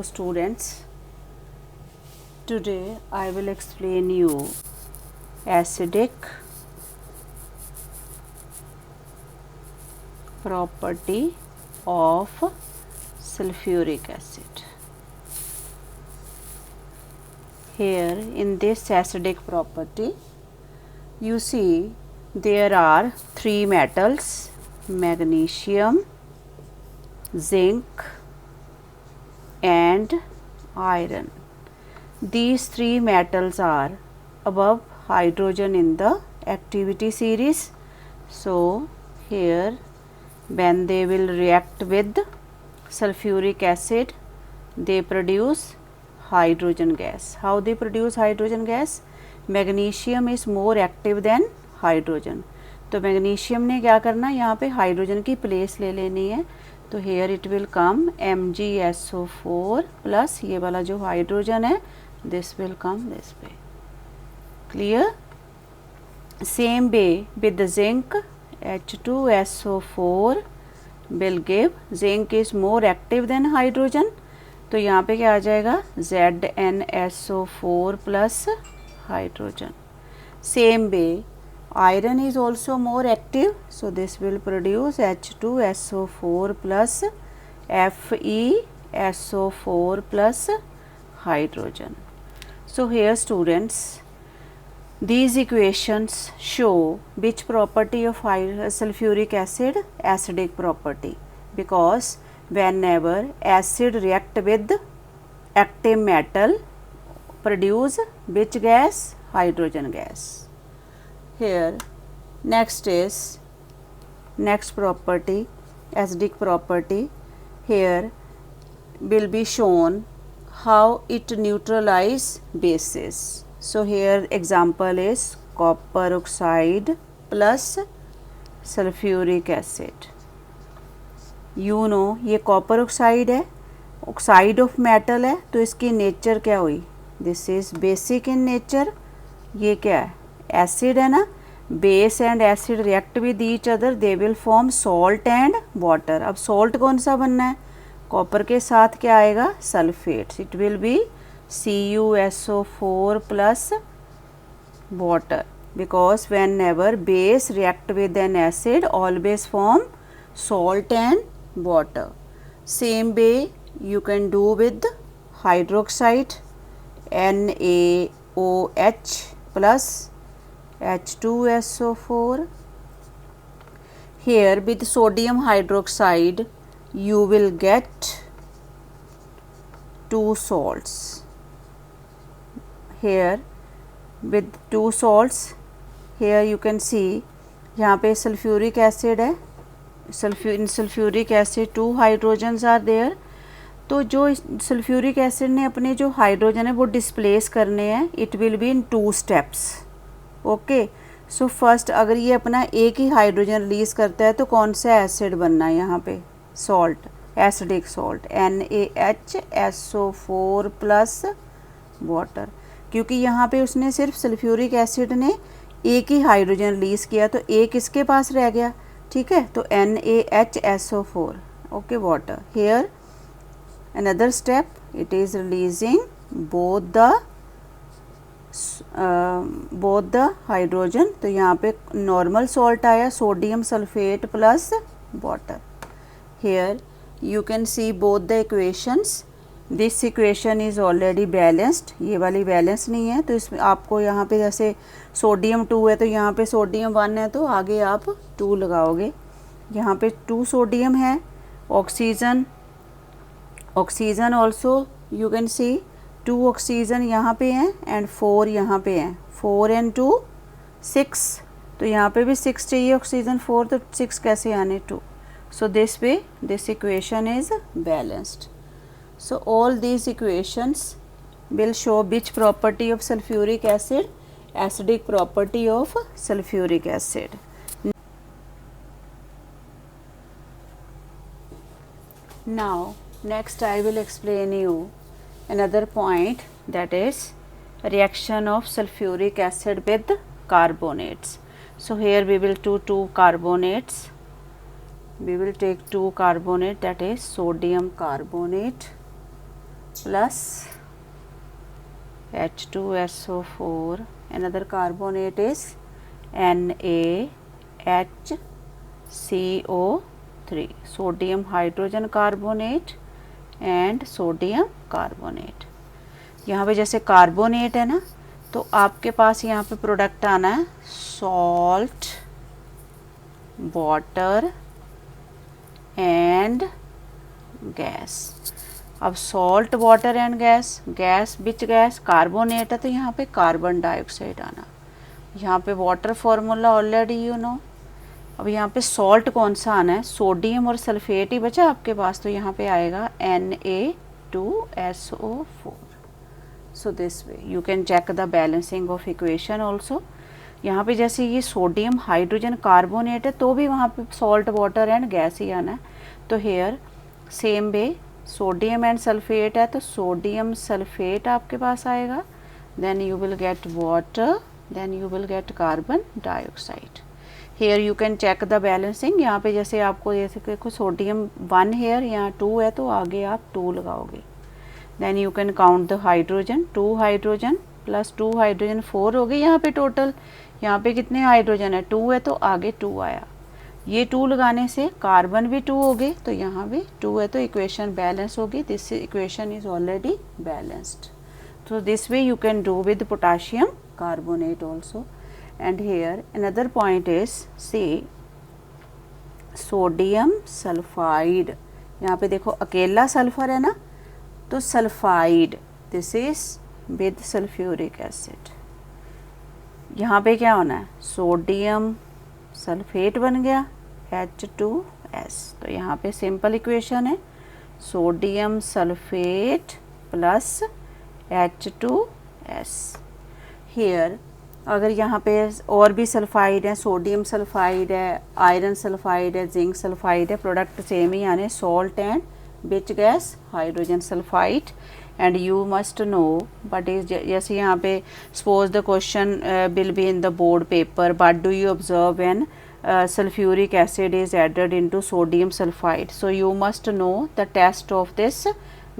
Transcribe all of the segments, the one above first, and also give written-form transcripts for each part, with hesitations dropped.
Hello students, today I will explain you acidic property of sulfuric acid. Here in this acidic property you see there are three metals: magnesium, zinc and iron. These three metals are above hydrogen in the activity series. So here when they will react with sulfuric acid, they produce hydrogen gas. How they produce hydrogen gas? Magnesium is more active than hydrogen. तो magnesium ने क्या करना, यहाँ पे hydrogen की place ले लेनी है. तो here it will come MgSO4 plus ये वाला जो हाइड्रोजन है this will come this way. Clear? Same way with zinc H2SO4 will give, zinc is more active than hydrogen. तो यहाँ पे क्या आ जाएगा ZnSO4 plus hydrogen. Same way iron is also more active, so this will produce H2SO4 plus FeSO4 plus hydrogen. So here students, these equations show which property of sulfuric acid? Acidic property, because whenever acid react with active metal produce which gas? Hydrogen gas. Here next is next property, acidic property. Here will be shown how it neutralize bases. So here example is copper oxide plus sulfuric acid. You know ये copper oxide है, oxide of metal है, तो इसकी nature क्या हुई? This is basic in nature. ये क्या है? एसिड है ना. Base and acid react with each other, they will form salt and water. अब सॉल्ट कौन सा बनना है? कॉपर के साथ क्या आएगा? Sulphate. It will be CuSO4 plus water, because when ever base react with N acid always form salt and water. Same way you can do with hydroxide NaOH plus H2SO4. Here with sodium hydroxide you will get two salts. Here with two salts, here you can see यहाँ पे sulfuric acid है. In sulfuric acid two hydrogens are there. तो जो sulphuric acid ने अपने जो hydrogen है वो डिस्प्लेस करने हैं. It will be in 2 steps. Okay, so first अगर ये अपना एक ही हाइड्रोजन रिलीज करता है तो कौन सा एसिड बनना है यहाँ पे? Salt, acidic salt NaHSO4 plus water. क्योंकि यहाँ पे उसने सिर्फ सल्फ्यूरिक एसिड ने एक ही हाइड्रोजन रिलीज किया तो एक इसके पास रह गया. ठीक है, तो NaHSO4. Okay, water. Here another step, it is releasing both the hydrogen. तो यहाँ पे normal salt आया, sodium sulfate plus water. Here you can see both the equations. This equation is already balanced. ये वाली बैलेंस नहीं है, तो इसमें आपको यहाँ पे जैसे सोडियम 2 है तो यहाँ पे सोडियम 1 है तो आगे आप 2 लगाओगे. यहाँ पे 2 सोडियम है. Oxygen also you can see 2 oxygen यहाँ पे हैं एंड 4 यहाँ पे हैं. 4 and 2 6. तो यहाँ पे भी 6 चाहिए, ऑक्सीजन 4, तो 6 कैसे आने? 2. सो this way this equation is balanced. So all these equations will show which property of sulphuric acid? Acidic property of sulphuric acid. Now next I will explain you another point, that is reaction of sulfuric acid with carbonates. So here we will do 2 carbonates. We will take 2 carbonate, that is sodium carbonate plus H2SO4, another carbonate is NaHCO3, sodium hydrogen carbonate and sodium carbonate. यहाँ पे जैसे carbonate है ना, तो आपके पास यहाँ पे product आना है सॉल्ट, वाटर एंड गैस. अब salt, water and gas, gas which gas, carbonate है तो यहाँ पे कार्बन डाइऑक्साइड आना. यहाँ पे water formula already you know. अब यहाँ पे सॉल्ट कौन सा आना है, सोडियम और सल्फेट ही बचा आपके पास, तो यहाँ पे आएगा Na2SO4. So this way you can check the balancing of equation also. यहाँ पे जैसे ये सोडियम हाइड्रोजन कार्बोनेट है तो भी वहाँ पे सॉल्ट, वाटर एंड गैस ही आना है. तो here same way sodium and sulphate है तो सोडियम सल्फेट आपके पास आएगा. Then you will get water, then you will get carbon dioxide. Here you can check the balancing. यहाँ पे जैसे आपको जैसे देखो सोडियम 1 हेयर, यहाँ 2 है तो आगे आप 2 लगाओगे. Then you can count the hydrogen, 2 hydrogen plus 2 hydrogen 4 हो गए यहाँ पे टोटल. यहाँ पे कितने हाइड्रोजन है, 2 है तो आगे 2 आया. ये 2 लगाने से कार्बन भी 2 हो गए तो यहाँ भी 2 है तो इक्वेशन बैलेंस होगी. This equation is already balanced. So this way you can do with potassium carbonate also. And here another point is see sodium sulfide. यहाँ पे देखो अकेला सल्फर है ना, तो sulphide, this is with sulphuric acid. यहाँ पे क्या होना है, सोडियम सल्फेट बन गया H2S. तो यहाँ पे सिंपल इक्वेशन है sodium sulphate plus H2S. Here अगर यहाँ पे और भी सल्फाइड है, सोडियम सल्फाइड है, आयरन सल्फाइड है, जिंक सल्फाइड है, प्रोडक्ट सेम ही आने, salt and which gas, hydrogen sulphide. And you must know but is जैसे यहाँ पे suppose the question will be in the board paper, but do you observe when sulfuric acid is added into sodium sulfide. So you must know the test of this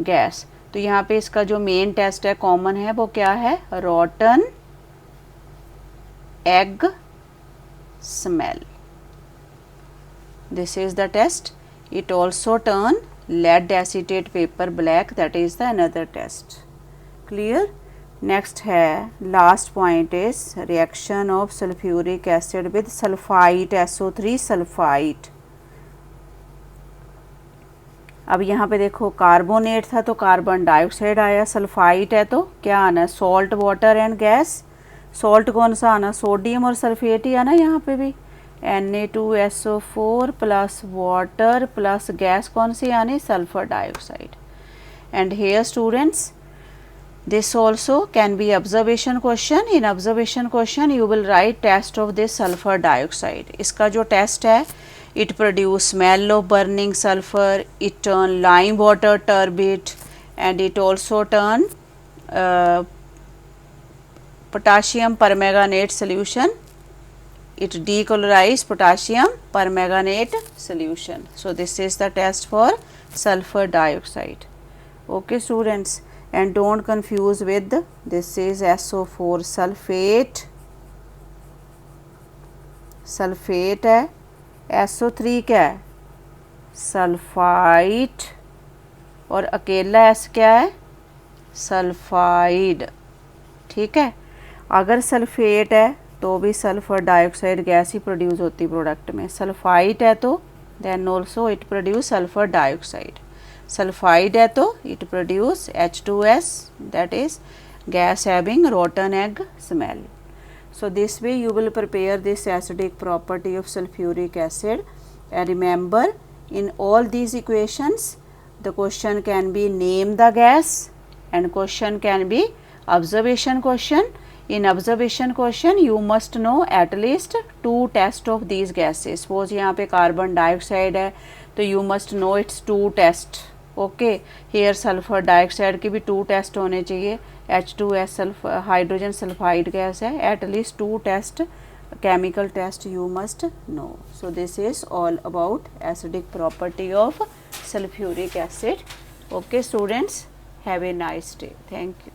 gas. तो यहाँ पे इसका जो main test है common है वो क्या है, rotten egg smell. This is the test. It also turn lead acetate paper black, that is the another test. Clear? Next है last point is reaction of sulphuric acid with sulphite SO3 sulphite. अब यहाँ पे देखो carbonate था तो carbon dioxide आया, sulphite है तो क्या आना है, salt, water and gas. Salt कौन सा आना, सोडियम और सल्फेट ही आना यहाँ पे भी, Na2SO4 plus water plus gas कौन सी आनी, sulphur dioxide. And hair students this also can be observation question. In observation question you will write test of this sulfur dioxide. इसका जो टेस्ट है, it produce smell of burning sulfur, it turn lime water turbid and it also turn potassium permanganate solution. It decolorize potassium permanganate solution. So this is the test for sulfur dioxide. Okay students, and don't confuse with this is SO4 sulfate, sulphate है, SO3 क्या है, sulphite, और अकेला S क्या है, sulphide. ठीक है, अगर सल्फेट है तो भी सल्फर डाइऑक्साइड गैस ही प्रोड्यूस होती प्रोडक्ट में. सल्फाइट है तो then also it produce sulphur dioxide. Sulphide है तो it produce H2S, that is gas having rotten egg smell. So this way you will prepare this acidic property of sulfuric acid. And remember, in all these equations the question can be name the gas and question can be observation question. In observation question you must know at least 2 test of these gases. Suppose यहाँ पे carbon dioxide है तो you must know its 2 test. Okay, here sulphur dioxide के भी 2 test होने चाहिए. H2S hydrogen sulphide gas है, at least 2 test, chemical test you must know. So this is all about acidic property of sulphuric acid. Okay students, Have a nice day. Thank you.